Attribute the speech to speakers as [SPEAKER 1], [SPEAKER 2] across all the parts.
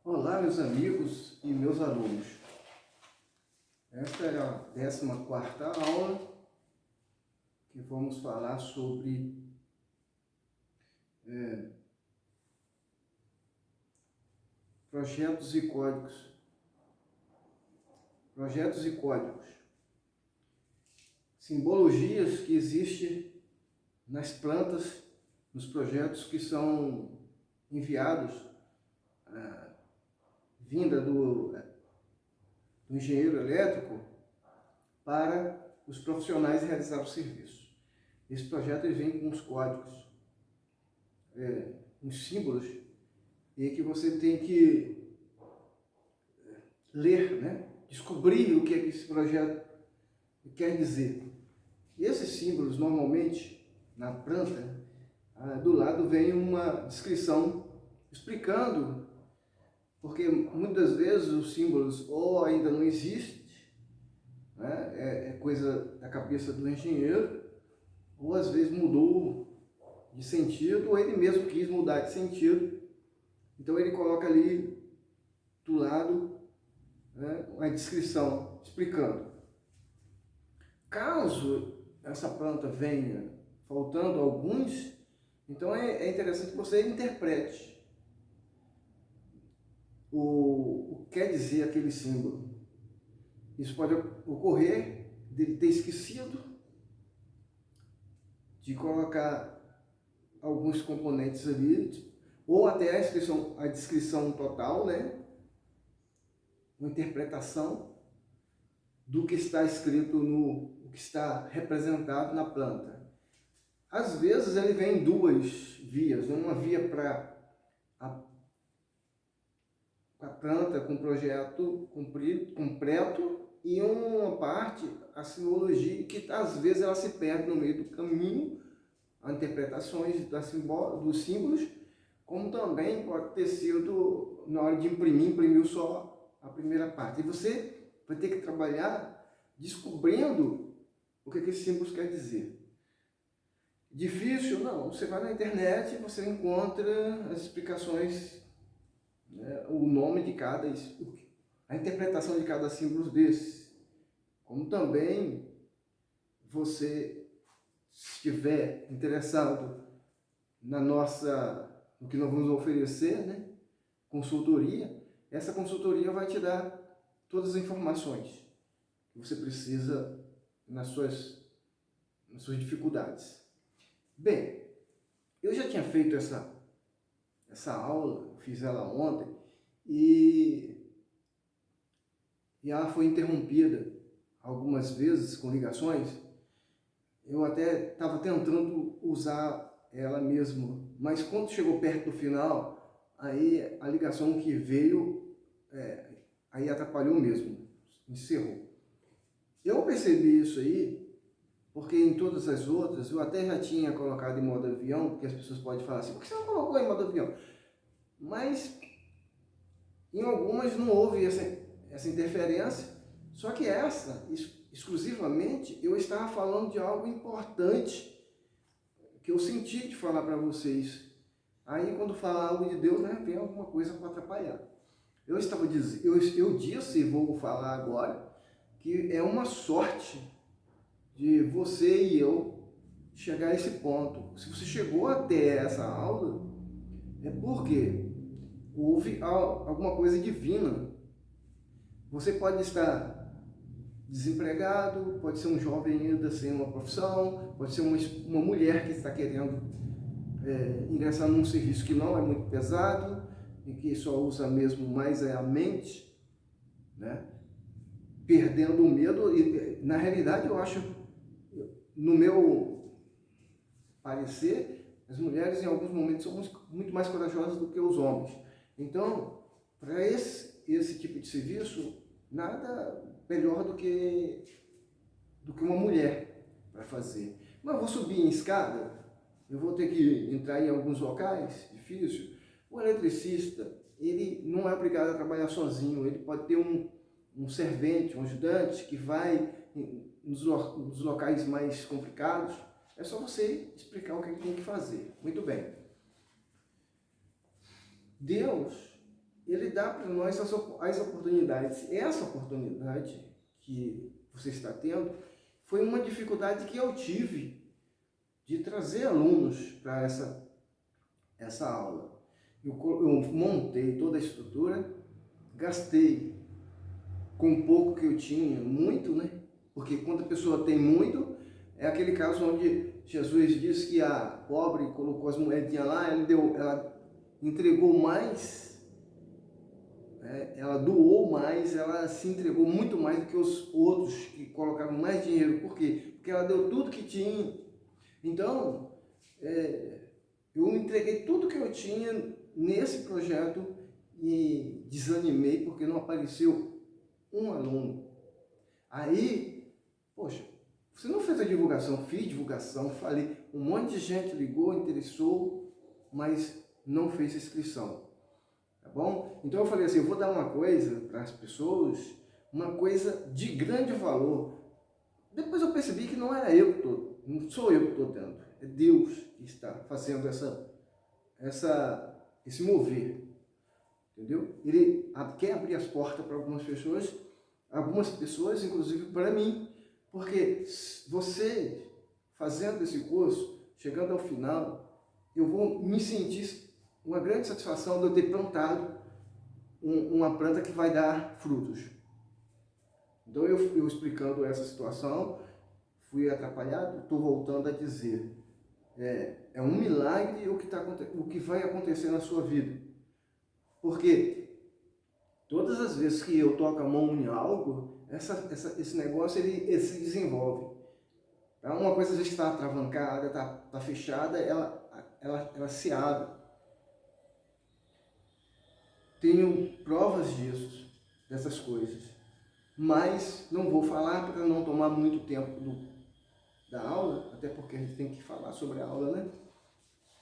[SPEAKER 1] Olá, meus amigos e meus alunos. Esta é a 14ª aula que vamos falar sobre projetos e códigos. Projetos e códigos. Simbologias que existem nas plantas, nos projetos que são enviados vinda do engenheiro elétrico para os profissionais realizar o serviço. Esse projeto ele vem com os códigos, uns símbolos, e que você tem que ler, né? Descobrir o que é que esse projeto quer dizer. E esses símbolos, normalmente, na planta, do lado vem uma descrição explicando, porque muitas vezes os símbolos ou ainda não existem, né? É coisa da cabeça do engenheiro, ou às vezes mudou de sentido, ou ele mesmo quis mudar de sentido. Então ele coloca ali do lado, né, uma descrição explicando. Caso essa planta venha faltando alguns, então é interessante que você interprete o que quer dizer aquele símbolo. Isso pode ocorrer dele ter esquecido de colocar alguns componentes ali, ou até a descrição total, né? Uma interpretação do que está escrito o que está representado na planta. Às vezes ele vem em duas vias, uma via para a planta com projeto completo e uma parte, a simbologia, que às vezes ela se perde no meio do caminho, as interpretações dos símbolos, como também pode ter sido na hora de imprimiu só a primeira parte. E você vai ter que trabalhar descobrindo o que esses símbolos querem dizer. Difícil? Não. Você vai na internet e você encontra as explicações, né, o nome de cada, a interpretação de cada símbolo desses. Como também você, se estiver interessado no que nós vamos oferecer, né, consultoria, essa consultoria vai te dar todas as informações que você precisa nas suas dificuldades. Bem, eu já tinha feito essa aula, fiz ela ontem, e ela foi interrompida algumas vezes com ligações. Eu até estava tentando usar ela mesmo, mas quando chegou perto do final, aí a ligação que veio, aí atrapalhou mesmo, encerrou. Eu percebi isso aí, porque em todas as outras, eu até já tinha colocado em modo avião, porque as pessoas podem falar assim, por que você não colocou em modo avião? Mas em algumas não houve essa interferência, só que exclusivamente, eu estava falando de algo importante que eu senti de falar para vocês. Aí quando fala algo de Deus, né, vem alguma coisa para atrapalhar. Eu disse, vou falar agora, que é uma sorte de você e eu chegar a esse ponto. Se você chegou até essa aula, é porque houve alguma coisa divina. Você pode estar desempregado, pode ser um jovem ainda sem uma profissão, pode ser uma mulher que está querendo ingressar num serviço que não é muito pesado e que só usa mesmo mais a mente, né? Perdendo o medo. E na realidade eu acho, no meu parecer, as mulheres em alguns momentos são muito mais corajosas do que os homens. Então, para esse tipo de serviço, nada melhor do que uma mulher para fazer. Mas eu vou subir em escada, eu vou ter que entrar em alguns locais, difícil. O eletricista, ele não é obrigado a trabalhar sozinho, ele pode ter um servente, um ajudante que vai nos locais mais complicados. É só você explicar o que ele tem que fazer. Muito bem. Deus ele dá para nós as oportunidades. Essa oportunidade que você está tendo foi uma dificuldade que eu tive de trazer alunos para essa aula. Eu montei toda a estrutura, gastei com pouco que eu tinha, muito, né? Porque quando a pessoa tem muito, é aquele caso onde Jesus diz que a pobre colocou as moedinhas lá, ela entregou mais, ela doou mais, ela se entregou muito mais do que os outros que colocaram mais dinheiro. Por quê? Porque ela deu tudo que tinha. Então, eu entreguei tudo que eu tinha nesse projeto e desanimei porque não apareceu um aluno. Aí, poxa, você não fez a divulgação? Fiz divulgação, falei, um monte de gente ligou, interessou, mas não fez inscrição, tá bom? Então eu falei assim, eu vou dar uma coisa para as pessoas, uma coisa de grande valor. Depois eu percebi que não era eu que estou, não sou eu que estou dando, é Deus que está fazendo esse mover, entendeu? Ele quer abrir as portas para algumas pessoas, inclusive para mim, porque você fazendo esse curso, chegando ao final, eu vou me sentir uma grande satisfação de eu ter plantado uma planta que vai dar frutos. Então eu explicando essa situação, fui atrapalhado, estou voltando a dizer, é um milagre o que vai acontecer na sua vida. Porque todas as vezes que eu toco a mão em algo, esse negócio ele se desenvolve. Então, uma coisa às vezes que está travancada, está fechada, ela se abre. Tenho provas disso, dessas coisas. Mas não vou falar para não tomar muito tempo da aula, até porque a gente tem que falar sobre a aula, né?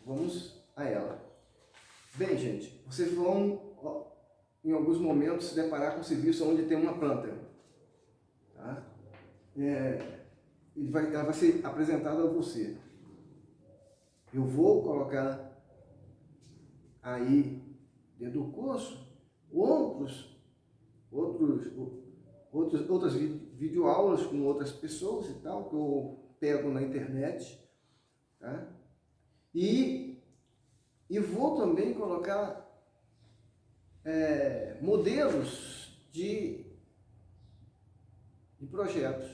[SPEAKER 1] Vamos a ela. Bem, gente, vocês vão, em alguns momentos, se deparar com um serviço onde tem uma planta. Tá? Ela vai ser apresentada a você. Eu vou colocar aí dentro do curso outras videoaulas com outras pessoas e tal, que eu pego na internet, tá? E vou também colocar modelos de projetos,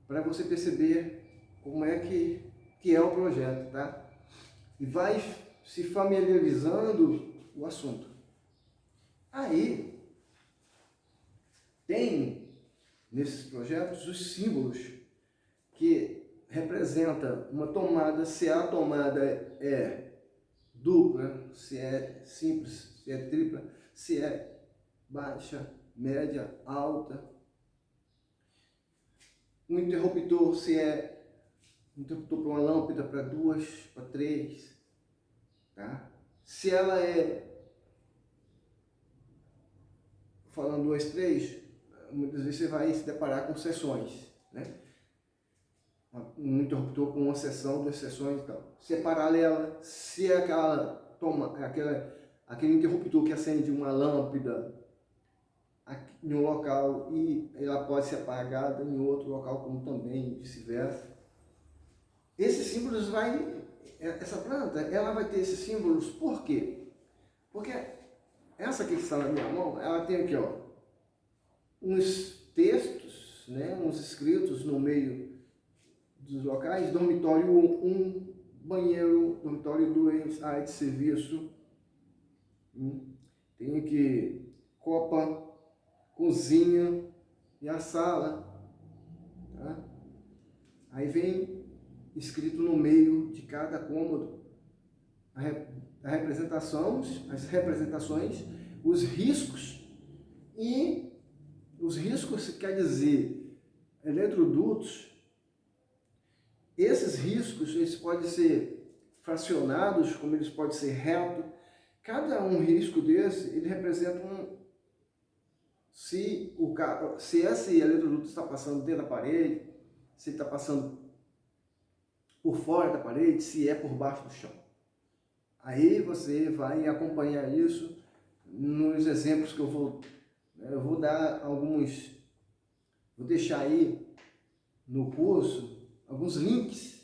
[SPEAKER 1] para você perceber como é que é o projeto, tá? E vai se familiarizando o assunto. Aí, tem nesses projetos os símbolos que representa uma tomada, se a tomada é dupla, se é simples, se é tripla, se é baixa, média, alta. Um interruptor, se é um interruptor para uma lâmpada, para duas, para três, tá? Se ela falando 2, 3, muitas vezes você vai se deparar com seções, né? Um interruptor com uma seção, 2 seções e tal. Se é paralela, se é aquele interruptor que acende uma lâmpada em um local e ela pode ser apagada em outro local, como também, vice-versa. Esses símbolos essa planta, ela vai ter esses símbolos, por quê? Porque essa aqui que está na minha mão, ela tem aqui, ó, uns textos, né, uns escritos no meio dos locais, dormitório 1, banheiro, dormitório 2, área de serviço, tem aqui copa, cozinha e a sala, tá? Aí vem escrito no meio de cada cômodo as representações, os riscos, e os riscos quer dizer eletrodutos. Esses riscos, eles podem ser fracionados, como eles podem ser retos. Cada um risco desse, ele representa se esse eletroduto está passando dentro da parede, se está passando por fora da parede, se é por baixo do chão. Aí você vai acompanhar isso nos exemplos que eu vou dar alguns, vou deixar aí no curso alguns links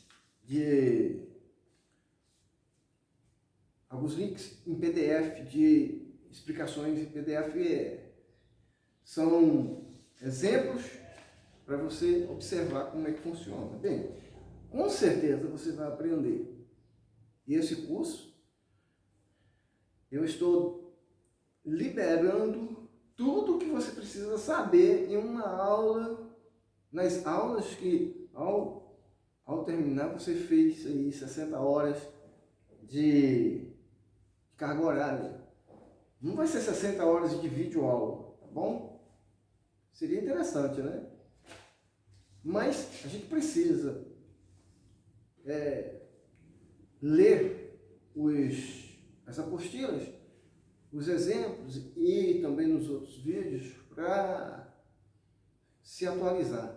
[SPEAKER 1] em PDF, de explicações em PDF, são exemplos para você observar como é que funciona. Bem, com certeza você vai aprender. E esse curso, eu estou liberando tudo o que você precisa saber em uma aula, nas aulas que, ao terminar, você fez aí 60 horas de carga horária. Não vai ser 60 horas de vídeo aula, tá bom? Seria interessante, né? Mas a gente precisa ler as apostilas, os exemplos e também nos outros vídeos para se atualizar.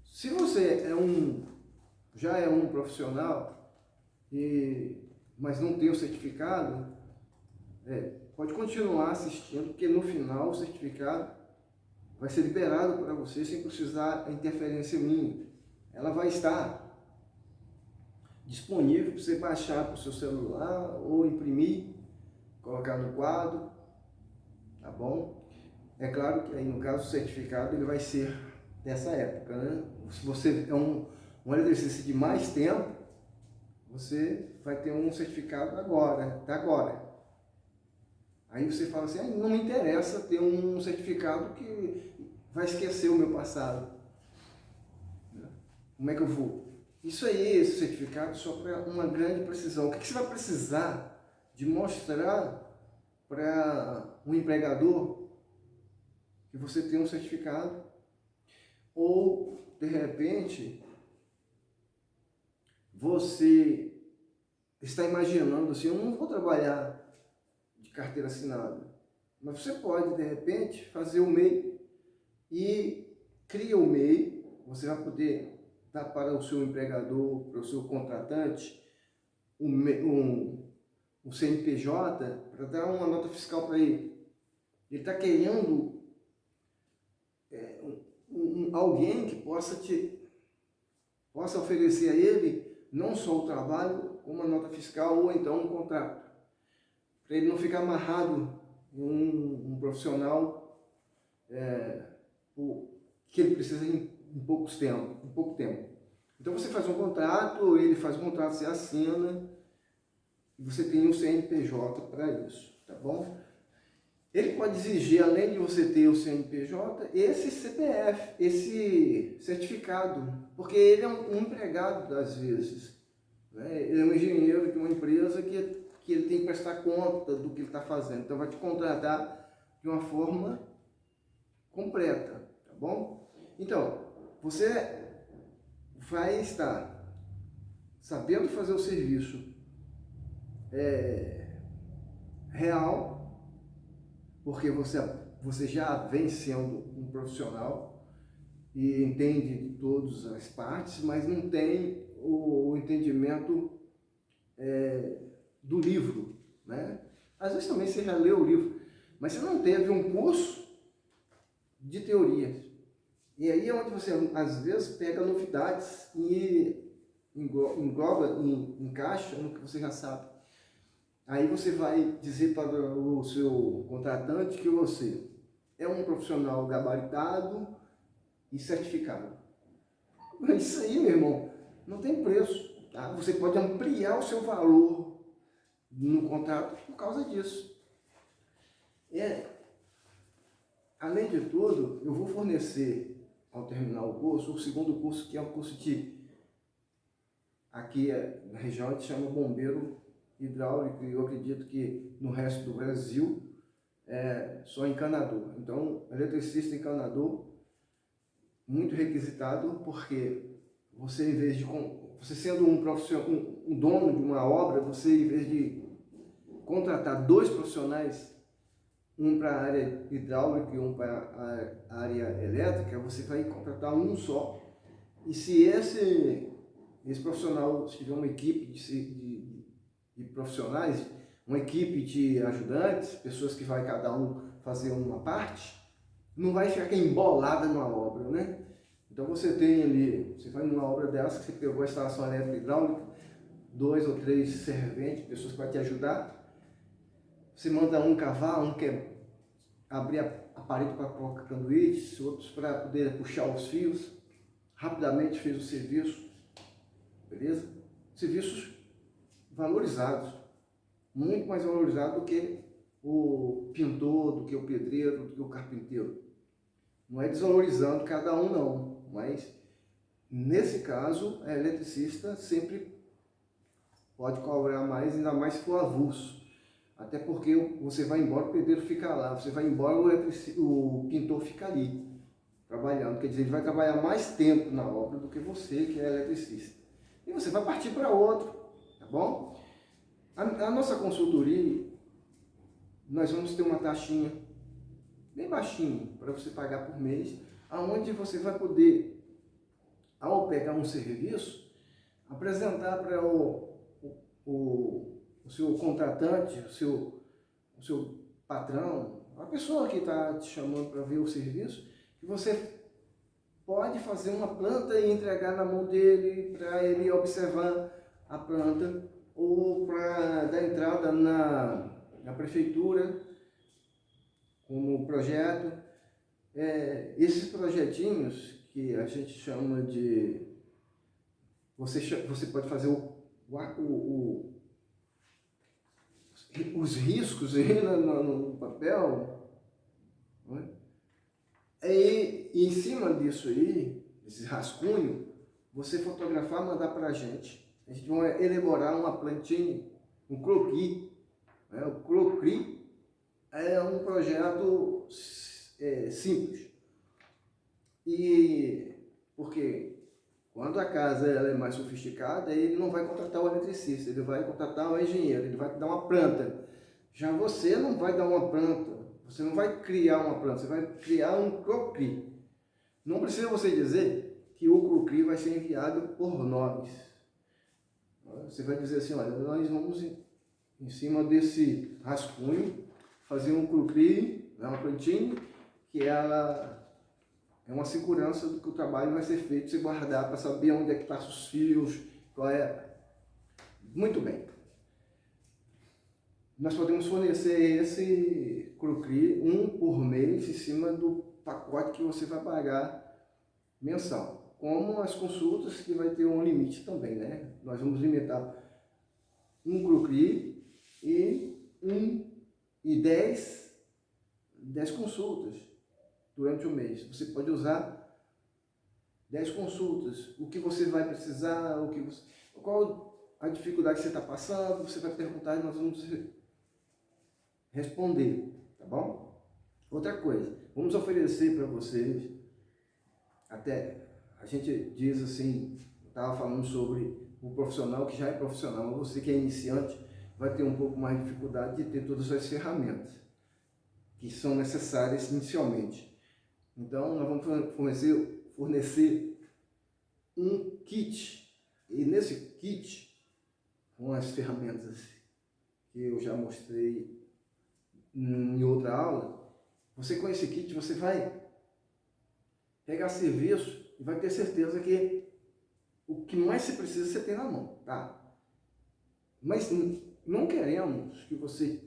[SPEAKER 1] Se você já é um profissional, mas não tem o certificado, pode continuar assistindo, porque no final o certificado vai ser liberado para você sem precisar da interferência minha. Ela vai estar disponível para você baixar para o seu celular ou imprimir, colocar no quadro, tá bom? É claro que aí no caso o certificado ele vai ser dessa época, né? Se você é um eletricista de mais tempo, você vai ter um certificado agora. Aí você fala assim, não me interessa ter um certificado que vai esquecer o meu passado. Como é que eu vou? Isso aí, esse certificado, só para uma grande precisão. O que você vai precisar de mostrar para um empregador que você tem um certificado? Ou, de repente, você está imaginando assim, eu não vou trabalhar de carteira assinada. Mas você pode, de repente, fazer o MEI e cria o MEI. Você vai poder dar para o seu empregador, para o seu contratante, um CNPJ, para dar uma nota fiscal para ele. Ele está querendo alguém que possa oferecer a ele não só o trabalho, como a nota fiscal ou então um contrato. Para ele não ficar amarrado em um profissional que ele precisa em pouco tempo. Então você faz um contrato, ele faz um contrato, você assina, e você tem um CNPJ para isso, tá bom? Ele pode exigir, além de você ter o CNPJ, esse CPF, esse certificado, porque ele é um empregado às vezes, né? Ele é um engenheiro de uma empresa que ele tem que prestar conta do que ele está fazendo, então vai te contratar de uma forma completa, tá bom? Então, você vai estar sabendo fazer o serviço real, porque você já vem sendo um profissional e entende de todas as partes, mas não tem o entendimento do livro, né? Às vezes também você já leu o livro, mas você não teve um curso de teorias. E aí é onde você, às vezes, pega novidades e encaixa no que você já sabe. Aí você vai dizer para o seu contratante que você é um profissional gabaritado e certificado. Mas isso aí, meu irmão, não tem preço. Tá? Você pode ampliar o seu valor no contrato por causa disso. Além de tudo, eu vou fornecer, ao terminar o curso, o segundo curso, que é um curso aqui na região a gente chama bombeiro hidráulico, e eu acredito que no resto do Brasil só encanador. Então, eletricista encanador, muito requisitado, porque você, em vez de você sendo um profissional, um dono de uma obra, você, em vez de contratar 2 profissionais, um para a área hidráulica e um para a área elétrica, você vai contratar um só. E se esse profissional tiver uma equipe de profissionais, uma equipe de ajudantes, pessoas que vai cada um fazer uma parte, não vai ficar embolada numa obra, né? Então você tem ali, você vai numa obra dessa, que você pegou a instalação elétrica e hidráulica, 2 ou 3 serventes, pessoas que vão te ajudar, você manda um cavar, um quer abrir a parede para colocar canduítes, outros para poder puxar os fios, rapidamente fez o serviço, beleza? Serviços valorizados, muito mais valorizados do que o pintor, do que o pedreiro, do que o carpinteiro. Não é desvalorizando cada um não, mas nesse caso, a eletricista sempre pode cobrar mais, ainda mais se for avulso. Até porque você vai embora, o pedreiro fica lá, você vai embora, o pintor fica ali, trabalhando. Quer dizer, ele vai trabalhar mais tempo na obra do que você, que é eletricista. E você vai partir para outro, tá bom? A nossa consultoria, nós vamos ter uma taxinha bem baixinha para você pagar por mês, aonde você vai poder, ao pegar um serviço, apresentar para o seu contratante, o seu patrão, a pessoa que está te chamando para ver o serviço, que você pode fazer uma planta e entregar na mão dele para ele observar a planta, ou para dar entrada na prefeitura como projeto. Esses projetinhos que a gente chama de... Você pode fazer os riscos aí no papel, né? E em cima disso aí, esse rascunho, você fotografar, mandar para a gente vai elaborar uma plantinha, um croquis, né? O croquis é um projeto simples, e porque quando a casa ela é mais sofisticada, ele não vai contratar o eletricista, ele vai contratar o engenheiro, ele vai dar uma planta. Já você não vai dar uma planta, você não vai criar uma planta, você vai criar um croquis. Não precisa você dizer que o croquis vai ser enviado por nós. Você vai dizer assim, olha, nós vamos em cima desse rascunho fazer um croquis, uma plantinha, que ela é uma segurança do que o trabalho vai ser feito, você guardar para saber onde é que passam os fios, qual é. Muito bem. Nós podemos fornecer esse croquis, um por mês, em cima do pacote que você vai pagar mensal. Como as consultas, que vai ter um limite também, né? Nós vamos limitar um croquis e 10 consultas durante o mês. Você pode usar 10 consultas. O que você vai precisar, qual a dificuldade que você está passando, você vai perguntar e nós vamos responder, tá bom? Outra coisa, vamos oferecer para vocês, até a gente diz assim, estava falando sobre o profissional que já é profissional, mas você que é iniciante vai ter um pouco mais de dificuldade de ter todas as ferramentas que são necessárias inicialmente. Então, nós vamos fornecer um kit, e nesse kit, com as ferramentas que eu já mostrei em outra aula, você com esse kit, você vai pegar serviço e vai ter certeza que o que mais você precisa, você tem na mão, tá? Mas não queremos que você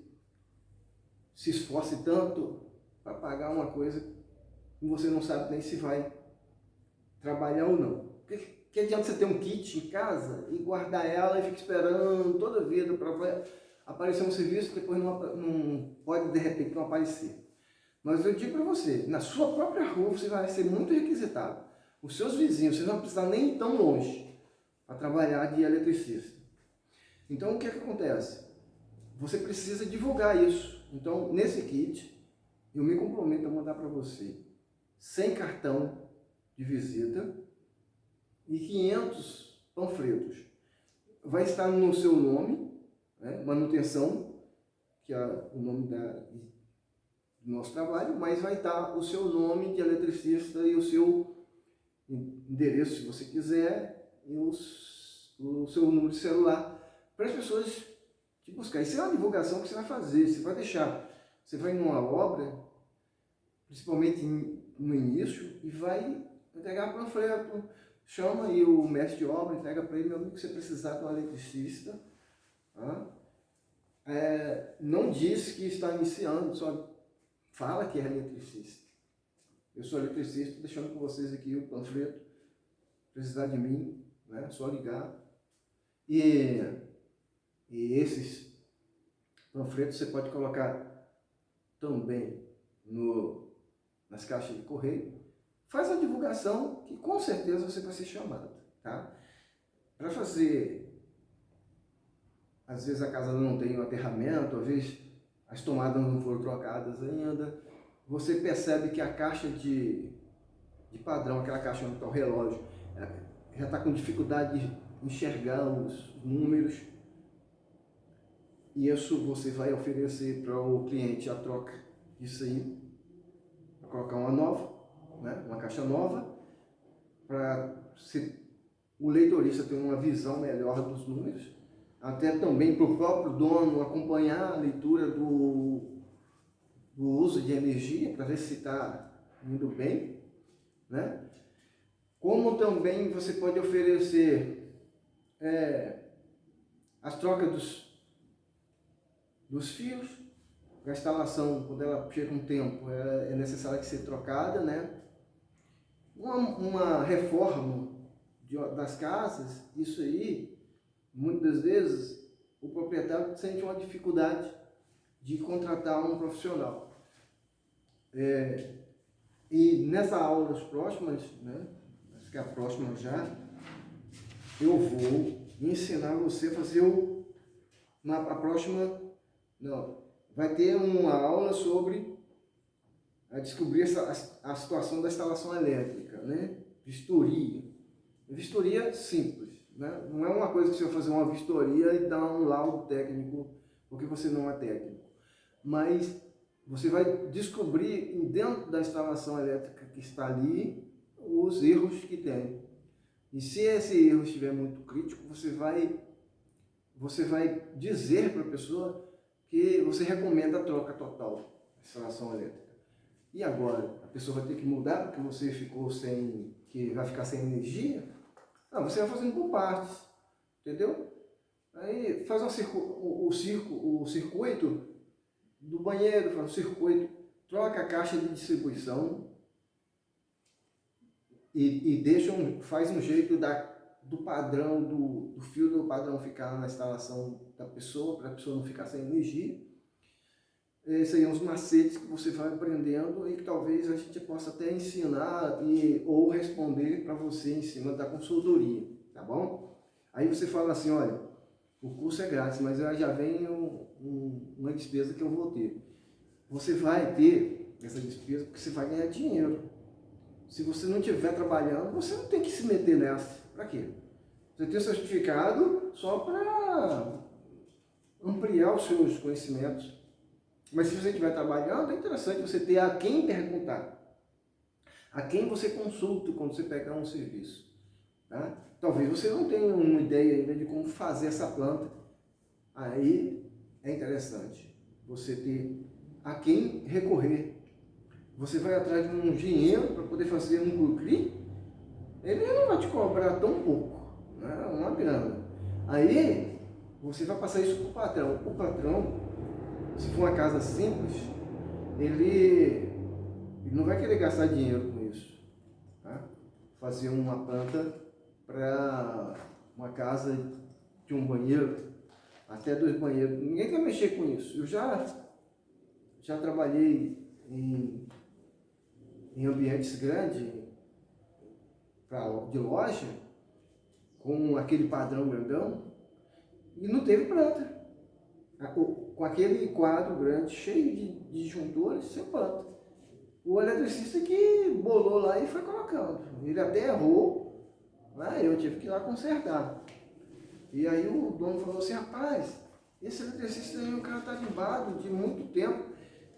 [SPEAKER 1] se esforce tanto para pagar uma coisa que você não sabe nem se vai trabalhar ou não. Que adianta você ter um kit em casa e guardar ela e ficar esperando toda a vida para aparecer um serviço que depois não pode, de repente, não aparecer. Mas eu digo para você, na sua própria rua você vai ser muito requisitado. Os seus vizinhos, você não vai precisar nem ir tão longe para trabalhar de eletricista. Então, o que acontece? Você precisa divulgar isso. Então, nesse kit, eu me comprometo a mandar para você 100 cartão de visita e 500 panfletos. Vai estar no seu nome, né, manutenção, que é o nome do nosso trabalho, mas vai estar o seu nome de eletricista e o seu endereço, se você quiser, e o seu número de celular, para as pessoas te buscar. Isso é uma divulgação que você vai fazer, você vai deixar, você vai numa obra, principalmente no início, e vai entregar panfleto, chama aí o mestre de obra, entrega para ele, meu amigo, que você precisar de um eletricista, tá? Não diz que está iniciando, só fala que é eletricista. Eu sou eletricista, estou deixando com vocês aqui o panfleto, precisar de mim, né? Só ligar. E esses panfletos você pode colocar também nas caixas de correio. Faz a divulgação que com certeza você vai ser chamado, tá? Para fazer, às vezes a casa não tem um aterramento, às vezes as tomadas não foram trocadas ainda, você percebe que a caixa de padrão, aquela caixa onde está o relógio, já está com dificuldade de enxergar os números, e isso você vai oferecer para o cliente a troca disso aí, para colocar uma nova, né? Uma caixa nova, para o leitorista ter uma visão melhor dos números, até também para o próprio dono acompanhar a leitura do uso de energia, para ver se está indo bem, né? Como também você pode oferecer as trocas dos fios, a instalação, quando ela chega um tempo, é necessário que seja trocada, né? Uma reforma das casas, isso aí, muitas vezes, o proprietário sente uma dificuldade de contratar um profissional. E nessas aulas próximas, né? Acho que a próxima já, eu vou ensinar você a fazer a próxima, não, vai ter uma aula sobre descobrir a situação da instalação elétrica, né? Vistoria. Vistoria simples, né? Não é uma coisa que você vai fazer uma vistoria e dar um laudo técnico, porque você não é técnico. Mas você vai descobrir dentro da instalação elétrica que está ali os erros que tem. E se esse erro estiver muito crítico, você vai dizer para a pessoa que você recomenda a troca total da instalação elétrica. E agora? A pessoa vai ter que mudar porque você vai ficar sem energia? Não, você vai fazendo por partes, entendeu? Aí faz o circuito do banheiro, faz um circuito, troca a caixa de distribuição e faz um jeito do padrão, do fio do padrão ficar na instalação da pessoa, para a pessoa não ficar sem energia. Esses aí são os macetes que você vai aprendendo e que talvez a gente possa até ensinar ou responder para você em cima da consultoria, tá bom? Aí você fala assim, olha, o curso é grátis, mas já vem uma despesa que eu vou ter. Você vai ter essa despesa porque você vai ganhar dinheiro. Se você não estiver trabalhando, você não tem que se meter nessa. Para quê? Você tem o certificado só para ampliar os seus conhecimentos. Mas se você estiver trabalhando, é interessante você ter a quem perguntar. A quem você consulta quando você pegar um serviço. Tá? Talvez você não tenha uma ideia ainda de como fazer essa planta. Aí é interessante você ter a quem recorrer. Você vai atrás de um engenheiro para poder fazer um cru-cri, ele não vai te cobrar tão pouco, né? Uma grana. Aí você vai passar isso para o patrão. O patrão, se for uma casa simples, ele não vai querer gastar dinheiro com isso. Tá? Fazer uma planta para uma casa de um banheiro, até 2 banheiros. Ninguém quer mexer com isso. Eu já trabalhei em ambientes grandes, de loja, com aquele padrão grandão, e não teve planta. Com aquele quadro grande, cheio de disjuntores, sem planta. O eletricista que bolou lá e foi colocando. Ele até errou, né? Eu tive que ir lá consertar. E aí o dono falou assim, rapaz, esse eletricista aí é um cara tarimbado de muito tempo.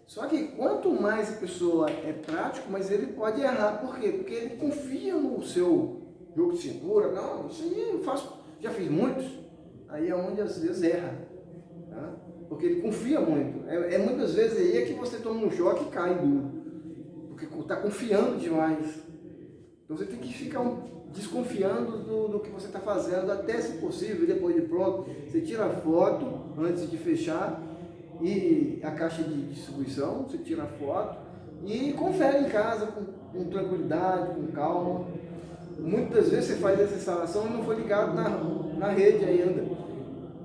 [SPEAKER 1] Só que quanto mais a pessoa é prático, mais ele pode errar. Por quê? Porque ele confia no seu jogo de cintura. Não, isso aí eu faço, já fiz muitos. Aí é onde às vezes erra. Tá? porque ele confia muito. Muitas vezes aí é que você toma um choque e cai duro, porque está confiando demais. Então você tem que ficar desconfiando do que você está fazendo, até se possível, depois de pronto, você tira a foto antes de fechar e a caixa de distribuição, você tira a foto e confere em casa com tranquilidade, com calma. Muitas vezes você faz essa instalação e não foi ligado na rede ainda.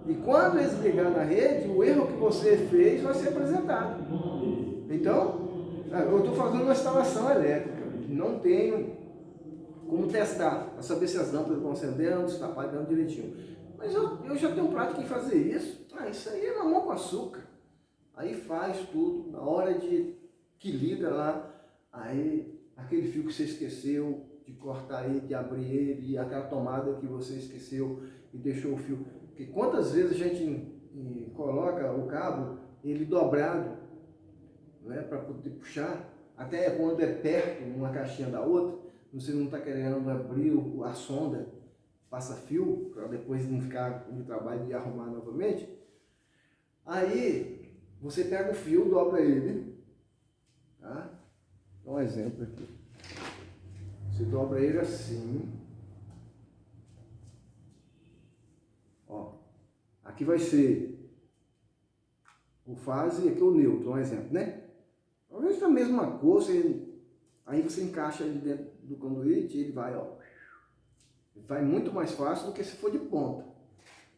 [SPEAKER 1] E quando eles ligar na rede, o erro que você fez vai ser apresentado. Então, eu estou fazendo uma instalação elétrica, não tenho como testar, para saber se as lâmpadas estão acendendo, se está apagando direitinho. Mas eu já tenho prática em fazer isso. Isso aí é mamão com açúcar. Aí faz tudo, na hora que liga lá, aí aquele fio que você esqueceu de cortar ele, de abrir ele, e aquela tomada que você esqueceu e deixou o fio. Porque quantas vezes a gente coloca o cabo, ele dobrado, né, para poder puxar, até quando é perto, uma caixinha da outra, você não está querendo abrir a sonda, passa fio, para depois não ficar no trabalho de arrumar novamente. Aí você pega o fio, dobra ele, tá? Dá um exemplo aqui. Você dobra ele assim. Ó, aqui vai ser o fase e aqui o neutro, um exemplo, né? Talvez da mesma cor, aí você encaixa ele dentro do conduíte e ele vai, ó. Vai muito mais fácil do que se for de ponta,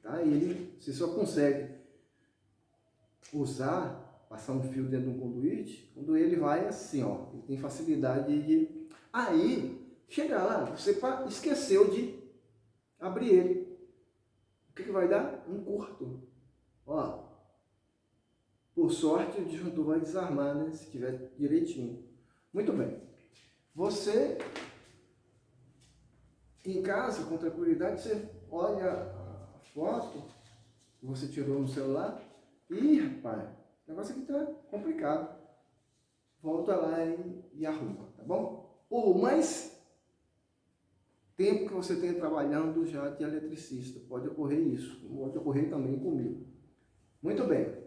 [SPEAKER 1] tá? E você só consegue usar, passar um fio dentro de um conduíte, quando ele vai assim, ó. Ele tem facilidade de... Aí, chega lá, você esqueceu de abrir ele. O que vai dar? Um curto. Ó, por sorte o disjuntor vai desarmar, né? Se tiver direitinho. Muito bem. Você, em casa, com tranquilidade, você olha a foto que você tirou no celular. Ih, rapaz, o negócio aqui tá complicado. Volta lá e arruma, tá bom? Por mais tempo que você tenha trabalhando já de eletricista, pode ocorrer isso. Pode ocorrer também comigo. Muito bem.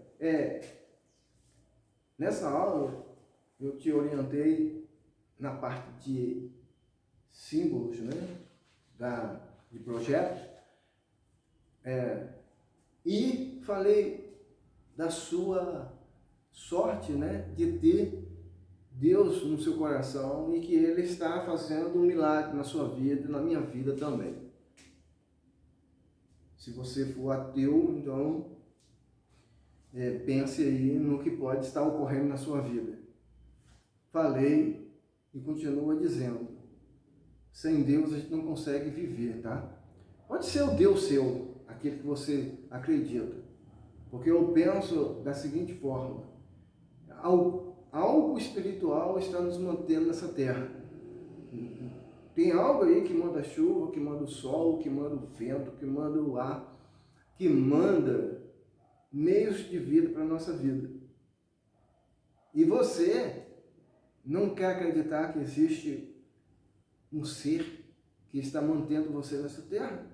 [SPEAKER 1] Nessa aula, eu te orientei na parte de símbolos, né? De projetos. E falei da sua sorte, né? De ter Deus no seu coração e que Ele está fazendo um milagre na sua vida e na minha vida também. Se você for ateu, então pense aí no que pode estar ocorrendo na sua vida. Falei e continuo dizendo, sem Deus a gente não consegue viver, tá? Pode ser o Deus seu, aquele que você acredita, porque eu penso da seguinte forma, algo espiritual está nos mantendo nessa terra. Tem algo aí que manda a chuva, que manda o sol, que manda o vento, que manda o ar, que manda meios de vida para a nossa vida. E você não quer acreditar que existe um ser que está mantendo você nessa terra?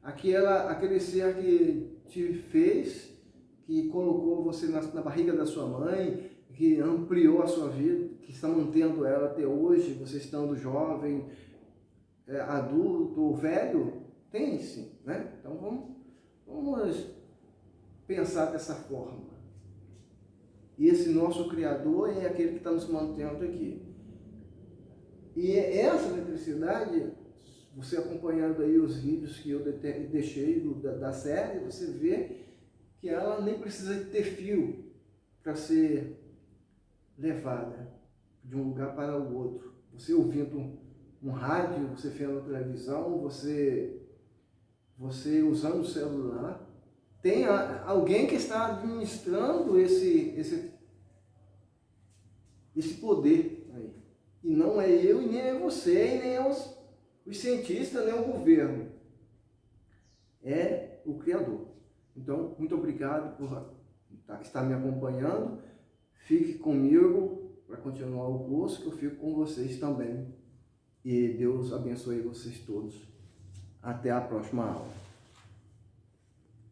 [SPEAKER 1] Aquele ser que te fez, que colocou você na barriga da sua mãe, que ampliou a sua vida, que está mantendo ela até hoje, você estando jovem, adulto ou velho, tem sim, né? Então vamos pensar dessa forma. E esse nosso Criador é aquele que está nos mantendo aqui. E essa eletricidade, você acompanhando aí os vídeos que eu deixei da série, você vê que ela nem precisa de ter fio para ser levada de um lugar para o outro. Você ouvindo um rádio, você vendo a televisão, você usando o celular, tem alguém que está administrando esse poder aí. E não é eu, e nem é você, e nem é os cientistas, nem o governo. É o Criador. Então, muito obrigado por estar me acompanhando. Fique comigo para continuar o curso, que eu fico com vocês também. E Deus abençoe vocês todos. Até a próxima aula.